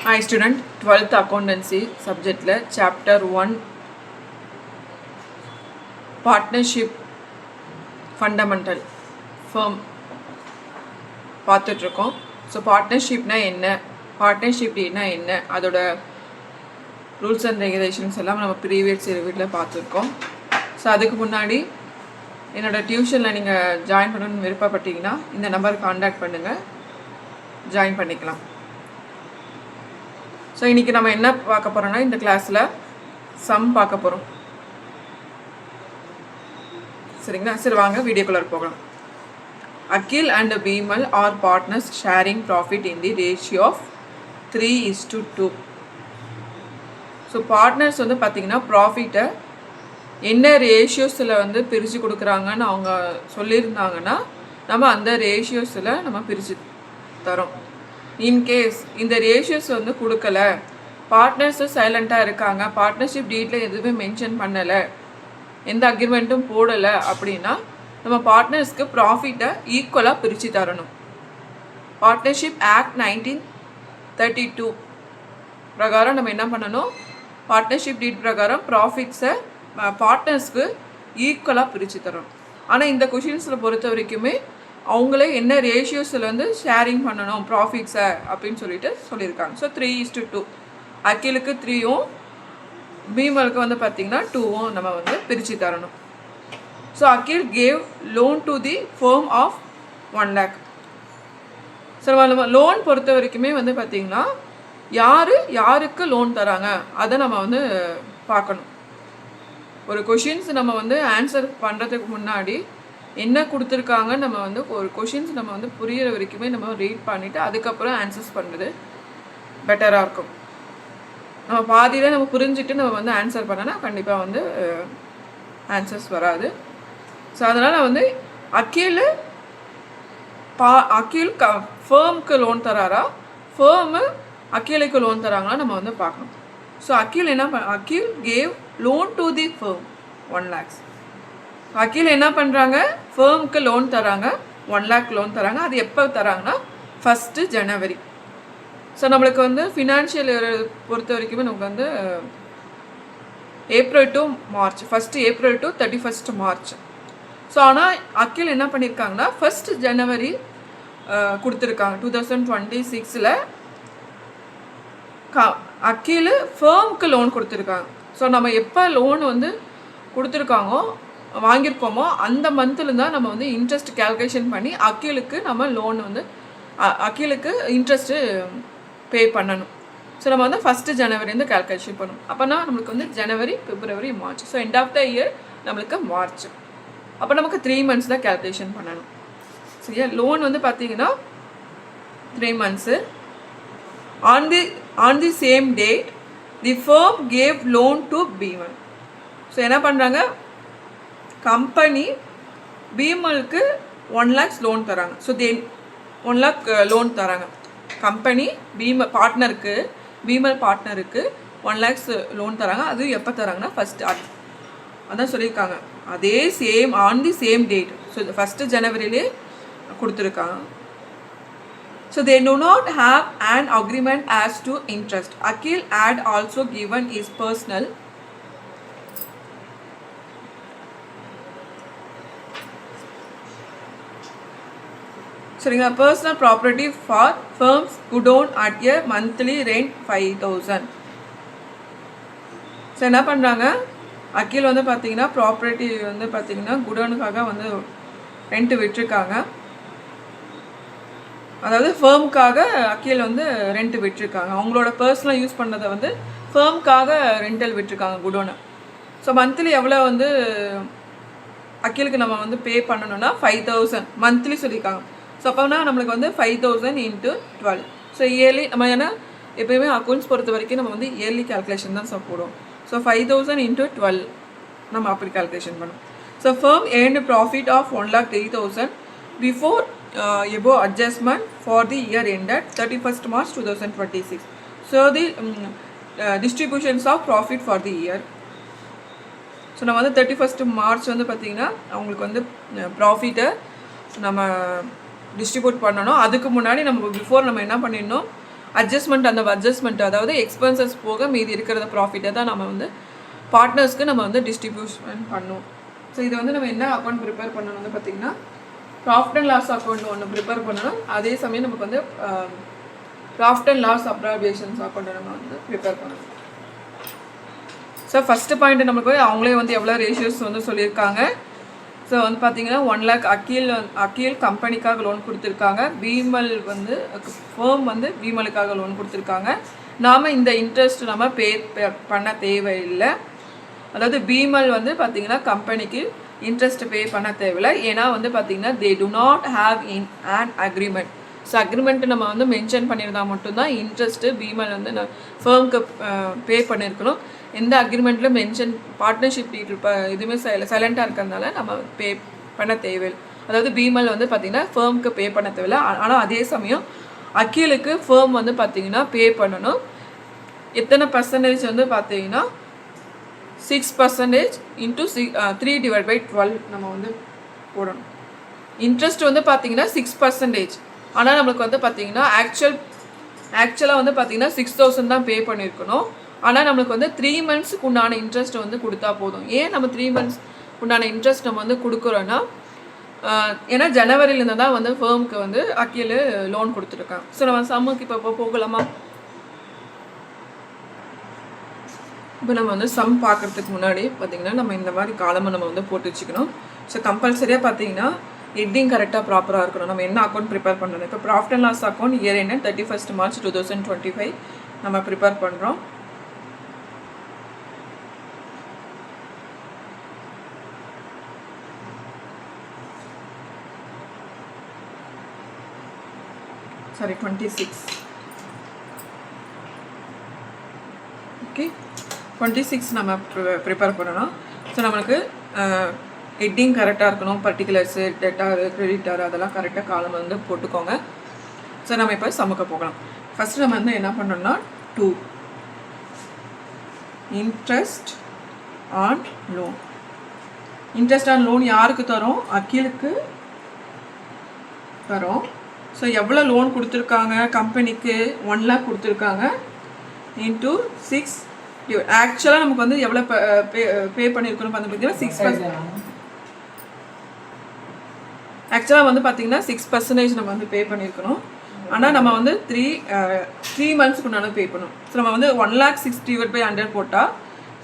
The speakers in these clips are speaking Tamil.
Hi student, 12th accountancy subject chapter 1 partnership fundamental firm பார்த்துட்டு இருக்கோம். ஸோ பார்ட்னர்ஷிப்னா என்ன, பார்ட்னர்ஷிப்னா என்ன, அதோட ரூல்ஸ் அண்ட் ரெகுலேஷன்ஸ் எல்லாம் நம்ம ப்ரீவியஸ் வீட்டில் பார்த்துருக்கோம். ஸோ அதுக்கு முன்னாடி என்னோட டியூஷனில் நீங்கள் ஜாயின் பண்ணணும்னு விருப்பப்பட்டீங்கன்னா இந்த நம்பருக்கு காண்டாக்ட் பண்ணுங்கள், ஜாயின் பண்ணிக்கலாம். ஸோ இன்றைக்கி நம்ம என்ன பார்க்க போகிறோம்னா இந்த கிளாஸில் சம் பார்க்க போகிறோம். சரிங்களா? சரி வாங்க வீடியோக்குள்ளே போகலாம். Akhil and Bimal are partners sharing profit in the ratio of 3:2. So partners வந்து பார்த்திங்கன்னா ப்ராஃபிட்டை என்ன ரேஷியோஸில் வந்து பிரித்து கொடுக்குறாங்கன்னு அவங்க சொல்லியிருந்தாங்கன்னா நம்ம அந்த ரேஷியோஸில் நம்ம பிரித்து தரோம். இன்கேஸ் இந்த ரேஷியோஸ் வந்து கொடுக்கல, பார்ட்னர்ஸும் சைலண்ட்டாக இருக்காங்க, பார்ட்னர்ஷிப் டீட்டில் எதுவுமே மென்ஷன் பண்ணலை, எந்த அக்ரிமெண்ட்டும் போடலை அப்படின்னா நம்ம பார்ட்னர்ஸ்க்கு ப்ராஃபிட்டை ஈக்குவலாக பிரித்து தரணும். பார்ட்னர்ஷிப் ஆக்ட் 1932 பிரகாரம் நம்ம என்ன பண்ணணும், பார்ட்னர்ஷிப் டீட் பிரகாரம் ப்ராஃபிட்ஸை பார்ட்னர்ஸ்க்கு ஈக்குவலாக பிரித்து தரணும். ஆனால் இந்த கொஷின்ஸில் பொறுத்த வரைக்குமே அவங்களே என்ன ரேஷியோஸில் வந்து ஷேரிங் பண்ணணும் ப்ராஃபிட்ஸை அப்படின்னு சொல்லியிருக்காங்க. ஸோ 3:2, அகிலுக்கு 3ம் பீமலுக்கு வந்து பார்த்திங்கன்னா 2ம் நம்ம வந்து பிரித்து தரணும். So Akhil gave loan to the firm of 1 lakh. So நம்ம லோன் பொறுத்த வரைக்குமே வந்து பார்த்திங்கன்னா யாருக்கு லோன் தராங்க அதை நம்ம வந்து பார்க்கணும். ஒரு கொஷின்ஸ் நம்ம வந்து ஆன்சர் பண்ணுறதுக்கு முன்னாடி என்ன கொடுத்துருக்காங்கன்னு நம்ம வந்து ஒரு கொஷின்ஸ் நம்ம வந்து புரிகிற வரைக்குமே நம்ம ரீட் பண்ணிவிட்டு அதுக்கப்புறம் ஆன்சர்ஸ் பண்ணுறது பெட்டராக இருக்கும். நம்ம பாதியில் நம்ம புரிஞ்சுட்டு நம்ம வந்து ஆன்சர் பண்ணோன்னா கண்டிப்பாக வந்து ஆன்சர்ஸ் வராது. ஸோ அதனால் வந்து அகில் ஃபேர்முக்கு லோன் தராரா, ஃபேர்மு அகிலுக்கு லோன் தராங்களா நம்ம வந்து பார்க்கணும். So Akhil gave loan to the firm 1 lakh. Akhil என்ன பண்ணுறாங்க, ஃபேர்முக்கு லோன் தராங்க, 1 lakh லோன் தராங்க. அது எப்போ தராங்கன்னா 1st January. ஸோ நம்மளுக்கு வந்து ஃபினான்ஷியல் இயர் பொறுத்த வரைக்குமே நமக்கு வந்து April to March, 1st April to 31st March. So ஆனால் அகில் என்ன பண்ணியிருக்காங்கன்னா 1st January கொடுத்துருக்காங்க. 2026 அகில் ஃபேர்முக்கு லோன் கொடுத்துருக்காங்க. ஸோ நம்ம எப்போ லோன் வந்து கொடுத்துருக்காங்கோ வாங்கியிருக்கோமோ அந்த மந்த்தில் தான் நம்ம வந்து இன்ட்ரெஸ்ட் கேல்குலேஷன் பண்ணி அகிலுக்கு நம்ம லோன் வந்து அகிலுக்கு இன்ட்ரெஸ்ட்டு பே பண்ணணும். ஸோ நம்ம வந்து 1st January வந்து கேல்குலேஷன் பண்ணணும். அப்போனா நம்மளுக்கு வந்து January, February, March. So end of the year நம்மளுக்கு மார்ச். அப்போ நமக்கு 3 months தான் கேல்குலேஷன் பண்ணணும். சரியா? லோன் வந்து பார்த்தீங்கன்னா 3 months. On the same date the firm gave loan to B1. So என்ன பண்ணுறாங்க, கம்பெனி பீமலுக்கு 1 lakh லோன் தராங்க. ஸோ 1 lakh லோன் தராங்க. கம்பெனி பீமல் பார்ட்னருக்கு 1 lakh லோன் தராங்க. அது எப்போ தராங்கன்னா அதான் சொல்லியிருக்காங்க. அதே on the same date. So 1st January கொடுத்துருக்காங்க. So they do not have an agreement as to interest. Akhil had also given his personal property for firms godown at a monthly rent 5,000. So என்ன பண்ணுறாங்க, அகில் வந்து பார்த்திங்கன்னா ப்ராப்பர்ட்டி வந்து பார்த்திங்கன்னா குடோனுக்காக வந்து ரெண்ட் விட்டுருக்காங்க. அதாவது ஃபேர்முக்காக அகில் வந்து ரெண்ட் விட்டுருக்காங்க. அவங்களோட பர்சனலாக யூஸ் பண்ணதை வந்து ஃபேர்முக்காக ரெண்டல் விட்டுருக்காங்க குடோனை. ஸோ மந்த்லி எவ்வளோ வந்து அகிலுக்கு நம்ம வந்து பே பண்ணணும்னா 5,000 மந்த்லி சொல்லியிருக்காங்க. ஸோ அப்போனா நம்மளுக்கு வந்து 5,000 × 12. ஸோ இயர்லி நம்ம ஏன்னா எப்போயுமே அக்கௌண்ட்ஸ் பொறுத்த வரைக்கும் நம்ம வந்து இயர்லி கேல்குலேஷன் தான் போடுவோம். ஸோ 5,000 × 12 நம்ம அப்படி கேல்குலேஷன் பண்ணோம். So firm earned profit of 1,03,000 before above adjustment for the year ended 31st March 2026. So the distributions of profit for the year. So நம்ம வந்து 31st March வந்து பார்த்திங்கன்னா அவங்களுக்கு வந்து ப்ராஃபிட்டை நம்ம டிஸ்ட்ரிபியூட் பண்ணணும். அதுக்கு முன்னாடி நம்ம பிஃபோர் நம்ம என்ன பண்ணிடணும், அட்ஜஸ்ட்மெண்ட், அந்த அட்ஜஸ்ட்மெண்ட் அதாவது எக்ஸ்பென்சஸ் போக மீதி இருக்கிறத ப்ராஃபிட்டை தான் நம்ம வந்து பார்ட்னர்ஸ்க்கு நம்ம வந்து டிஸ்ட்ரிபியூஷன் பண்ணுவோம். ஸோ இது வந்து நம்ம என்ன அக்கௌண்ட் ப்ரிப்பேர் பண்ணணும் வந்து பார்த்திங்கன்னா ப்ராஃபிட் அண்ட் லாஸ் அக்கௌண்ட் ஒன்று ப்ரிப்பேர் பண்ணணும். அதே சமயம் நமக்கு வந்து ப்ராஃபிட் அண்ட் லாஸ் அப்ராபியேஷன்ஸ் அக்கௌண்ட்டை நம்ம வந்து ப்ரிப்பேர் பண்ணணும். ஸோ ஃபஸ்ட்டு பாயிண்ட் நமக்கு அவங்களே வந்து எவ்வளோ ரேஷியோஸ் வந்து சொல்லியிருக்காங்க. ஸோ வந்து பார்த்தீங்கன்னா 1 lakh அக்கீல் கம்பெனிக்காக லோன் கொடுத்துருக்காங்க. பீமல் வந்து ஃபேம் வந்து பீமலுக்காக லோன் கொடுத்துருக்காங்க. நாம் இந்த இன்ட்ரெஸ்ட் நம்ம பே பண்ண தேவையில்லை. அதாவது பீமல் வந்து பார்த்திங்கன்னா கம்பெனிக்கு இன்ட்ரெஸ்ட் பே பண்ண தேவையில்லை. ஏன்னா வந்து பார்த்திங்கன்னா they do not have in and agreement. So agreement நம்ம வந்து மென்ஷன் பண்ணியிருந்தால் மட்டும்தான் இன்ட்ரெஸ்ட்டு பீமல் வந்து ஃபேர்முக்கு பே பண்ணியிருக்கணும். எந்த அக்ரிமெண்ட்டில் மென்ஷன் பார்ட்னர்ஷிப் டீட்டெயில் இதுவுமே சைலண்ட்டாக இருக்கிறதுனால நம்ம பே பண்ண தேவையில்லை. அதாவது பீமல் வந்து பார்த்திங்கன்னா ஃபேர்முக்கு பே பண்ண தேவையில்லை. ஆனால் அதே சமயம் அக்கீலுக்கு ஃபேர்ம் வந்து பார்த்திங்கன்னா பே பண்ணணும். எத்தனை பர்சன்டேஜ் வந்து பார்த்திங்கன்னா 6% இன்ட்டு 3/12 நம்ம வந்து போடணும். இன்ட்ரெஸ்ட் வந்து பார்த்திங்கன்னா 6%. ஆனால் நம்மளுக்கு வந்து பார்த்திங்கன்னா ஆக்சுவலாக வந்து பார்த்திங்கன்னா 6,000 தான் பே பண்ணியிருக்கணும். ஆனால் நம்மளுக்கு வந்து 3 monthsக்கு உண்டான இன்ட்ரெஸ்ட் வந்து கொடுத்தா போதும். ஏன் நம்ம 3 months உண்டான இன்ட்ரெஸ்ட் நம்ம வந்து கொடுக்குறோன்னா ஏன்னா ஜனவரியிலேருந்து தான் வந்து ஃபேர்முக்கு வந்து அக்கீல் லோன் கொடுத்துருக்காங்க. ஸோ நம்ம சம்முக்கு இப்போ போகலாமா? இப்போ நம்ம வந்து சம் பார்க்குறதுக்கு முன்னாடி பார்த்திங்கன்னா நம்ம இந்த மாதிரி காலமாக நம்ம வந்து போட்டு வச்சுக்கணும். ஸோ கம்பல்சரியாக பார்த்திங்கன்னா ஹெட்டிங் கரெக்டாக ப்ராப்பராக இருக்கணும். நம்ம என்ன அக்கௌண்ட் ப்ரிப்பேர் பண்ணணும்? இப்போ profit and loss account year என்ன 31st March 2025 நம்ம ப்ரிப்பேர் பண்ணுறோம். சாரி 26. ஓகே 26 நம்ம ப்ரிப்பேர் பண்ணணும். ஸோ நம்மளுக்கு ஹெட்டிங் கரெக்டாக இருக்கணும். பர்டிகுலர்ஸு டெட்டாரு கிரெடிட்டாரு அதெல்லாம் கரெக்டாக காலம் வந்து போட்டுக்கோங்க. ஸோ நம்ம இப்போ சமக்க போகலாம். ஃபஸ்ட்டு நம்ம வந்து என்ன பண்ணோம்னா 2 interest on loan. Interest on loan யாருக்கு தரோம்? அக்கீலுக்கு தரோம். ஸோ எவ்வளோ லோன் கொடுத்துருக்காங்க? கம்பெனிக்கு 1 lakh கொடுத்துருக்காங்க. இன்ட்டு 6 ஆக்சுவலாக நமக்கு வந்து எவ்வளோ பே பண்ணியிருக்கணும் பார்த்தீங்கன்னா 6%. ஆக்சுவலாக வந்து பார்த்திங்கன்னா 6% நம்ம வந்து பே பண்ணியிருக்கணும். ஆனால் நம்ம வந்து 3 monthsக்கு உண்டான பே பண்ணணும். ஸோ நம்ம வந்து 1,60,100 போட்டால்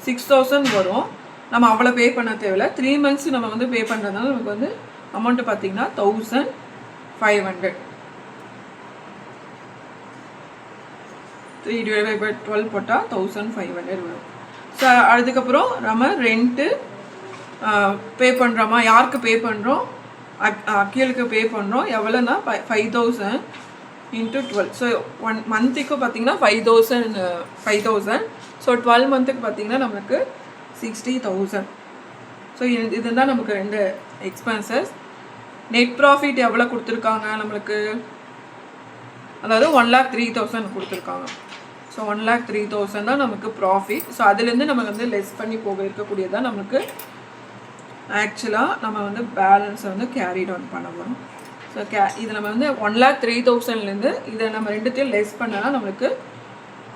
6,000 வரும். நம்ம அவ்வளோ பே பண்ண தேவையில்லை. 3 months நம்ம வந்து பே பண்ணுறதுனால நமக்கு வந்து அமௌண்ட்டு பார்த்திங்கன்னா 1,500. 3/12 போட்டால் 1,500 வரும். ஸோ அதுக்கப்புறம் நம்ம ரெண்ட்டு பே பண்ணுறோமா? யாருக்கு பே பண்ணுறோம்? அக்கீலுக்கு பே பண்ணுறோம். எவ்வளோன்னா 5,000 இன்ட்டு 12. ஸோ 1 monthக்கு பார்த்திங்கன்னா 5,000. ஸோ 12 monthக்கு பார்த்திங்கன்னா நமக்கு 60,000. ஸோ இதுதான் நமக்கு 2 எக்ஸ்பென்சஸ். நெட் ப்ராஃபிட் எவ்வளோ கொடுத்துருக்காங்க நம்மளுக்கு? அதாவது 1,03,000 கொடுத்துருக்காங்க. ஸோ 1,03,000 தான் நமக்கு ப்ராஃபிட். ஸோ அதுலேருந்து நம்ம வந்து லெஸ் பண்ணி போக இருக்கக்கூடியதான் நமக்கு ஆக்சுவலாக நம்ம வந்து பேலன்ஸை வந்து கேரி டவுன் பண்ண போகிறோம். ஸோ இது நம்ம வந்து 1,03,000லேருந்து இதை நம்ம ரெண்டுத்தையும் லெஸ் பண்ணால் நம்மளுக்கு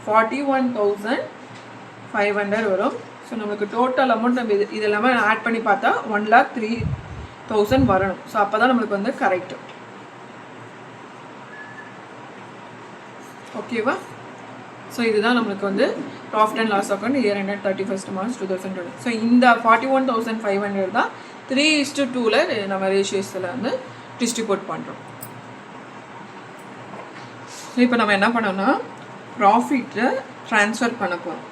41,500 வரும். ஸோ நம்மளுக்கு டோட்டல் அமௌண்ட் நம்ம இது எல்லாமே ஆட் பண்ணி பார்த்தா 1,03,000 வரணும். ஸோ அப்போ தான் நம்மளுக்கு வந்து கரெக்டு. ஓகேவா? ஸோ இதுதான் நம்மளுக்கு வந்து profit and loss account year ended 31st March 2020. So இந்த 41,500 தான் 3:2ல நம்ம ரேஷியோஸில் வந்து டிஸ்ட்ரிபியூட் பண்ணுறோம். ஸோ இப்போ நம்ம என்ன பண்ணோம்னா ப்ராஃபிட்டை ட்ரான்ஸ்ஃபர் பண்ண போகிறோம்.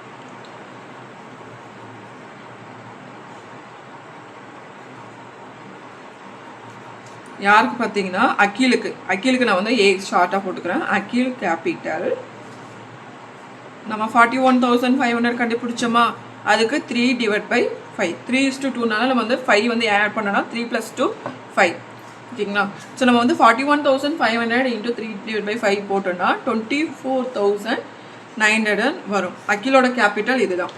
யாருக்கு பார்த்தீங்கன்னா அக்கீலுக்கு நான் வந்து ஷார்ட்டாக போட்டுக்கிறேன். அக்கீல் கேபிட்டல் நம்ம 41,500 கண்டுபிடிச்சோமா? அதுக்கு 3/5 3:2னால நம்ம வந்து 5 வந்து ஆட் பண்ணோன்னா 3 + 2 5. ஓகேங்களா? ஸோ நம்ம வந்து 41,500 இன்ட்டு 3/5 போட்டோன்னா 24,900 வரும். அக்கீலோட கேபிட்டல் இதுதான்.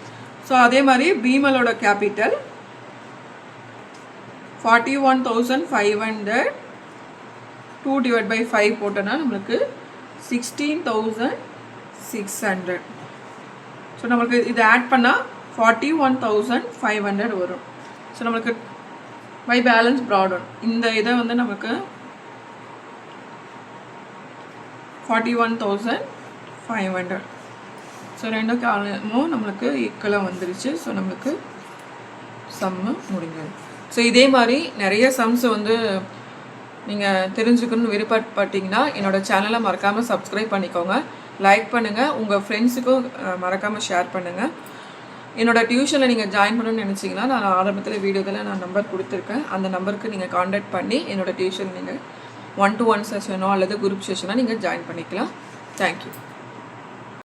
ஸோ அதே மாதிரி பீமலோட கேபிட்டல் 41,500 2/5 போட்டோன்னா நம்மளுக்கு 16,000 600. ஸோ நம்மளுக்கு இது ஆட் பண்ணால் 41,500 வரும். ஸோ நம்மளுக்கு பை பேலன்ஸ் ப்ராட் ஆன் இந்த இதை வந்து நமக்கு 41,500. ஸோ ரெண்டும் காலமும் நம்மளுக்கு ஈக்குவலாக வந்துருச்சு. ஸோ நம்மளுக்கு சம்மு முடிஞ்சது. ஸோ இதே மாதிரி நிறைய சம்ஸ் வந்து நீங்கள் தெரிஞ்சுக்கணும்னு விருப்பப்பட்டீங்கன்னா என்னோடய சேனலை மறக்காமல் சப்ஸ்கிரைப் பண்ணிக்கோங்க, லைக் பண்ணுங்கள், உங்கள் ஃப்ரெண்ட்ஸுக்கும் மறக்காமல் ஷேர் பண்ணுங்கள். என்னோடய டியூஷனில் நீங்கள் ஜாயின் பண்ணணும்னு நினச்சிங்கன்னா நான் ஆரம்பத்தில் வீடியோவில் நான் நம்பர் கொடுத்துருக்கேன். அந்த நம்பருக்கு நீங்கள் காண்டாக்ட் பண்ணி என்னோடய டியூஷன் நீங்கள் 1-to-1 செஷனோ அல்லது குரூப் செஷனோ நீங்கள் ஜாயின் பண்ணிக்கலாம். தேங்க்யூ.